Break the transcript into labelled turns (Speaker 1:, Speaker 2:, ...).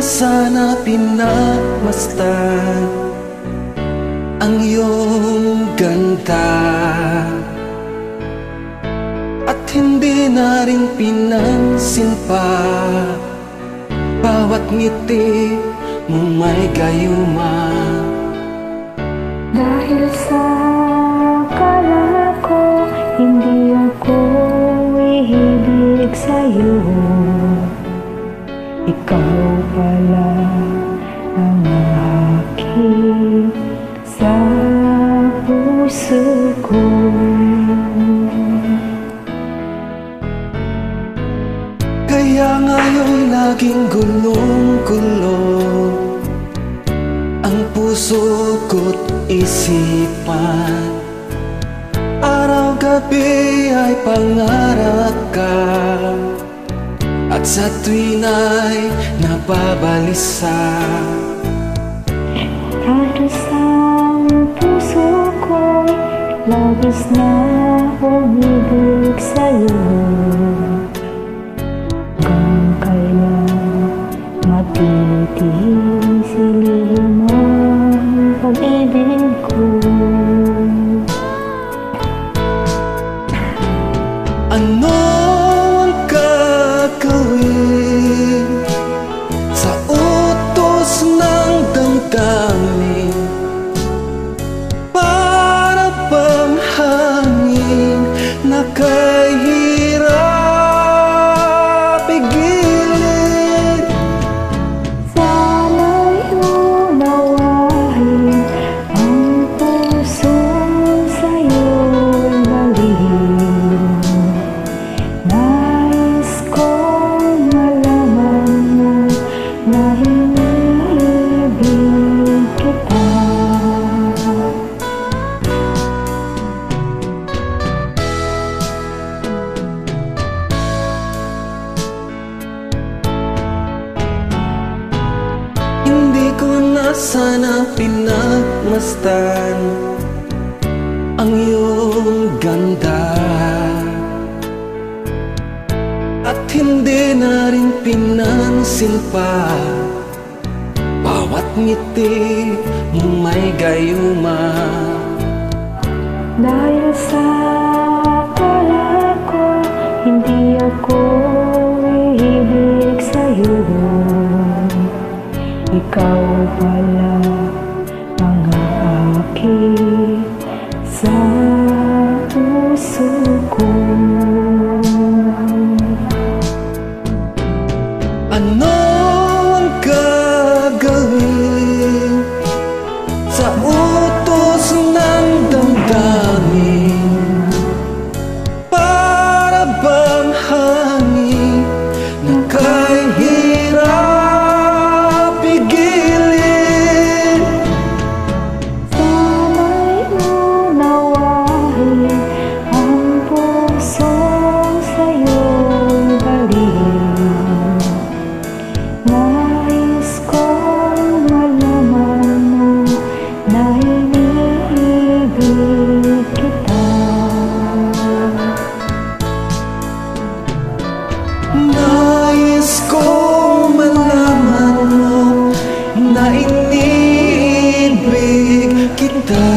Speaker 1: sana pinagmasdan ang iyong ganda, at hindi na rin pinansin pa bawat ngiti mo may gayuma.
Speaker 2: Dahil sa akala ko hindi ako ihibig sa'yo, ikaw pala ang aking sa puso ko.
Speaker 1: Kaya ngayon laging gulong-gulong ang puso ko't isipan. Araw-gabi ay pangarap ka, at sa tuwin ay nababalisa.
Speaker 2: Halos ang puso ko'y labis na umibig sa'yo. Hanggang kailan matitisilin mo ang pag-ibig ko?
Speaker 1: Ano ang gagawin sa utos ng damdamin? Para bang hangin na kahirap pigilin?
Speaker 2: Sana'y unawain ang puso sa'yo'y baliw. Nais kong malaman mo na iniibig kita.
Speaker 1: Hindi ko na sana pinagmasdan ang iyong ganda, at hindi na rin pinansin pa bawat ngiti mo may gayuma.
Speaker 2: Dahil sa akala ko hindi ako ihibig sa'yo, ikaw pala ang aking sa puso ko.
Speaker 1: Ano ang gagawin sa utos ng damdamin? Para bang hangin na kahirap pigilin?
Speaker 2: Sana'y unawain ang puso sa'yo'y baliw. Nais kong malaman mo na iniibig kita.
Speaker 1: Nais kong malaman mo na iniibig kita.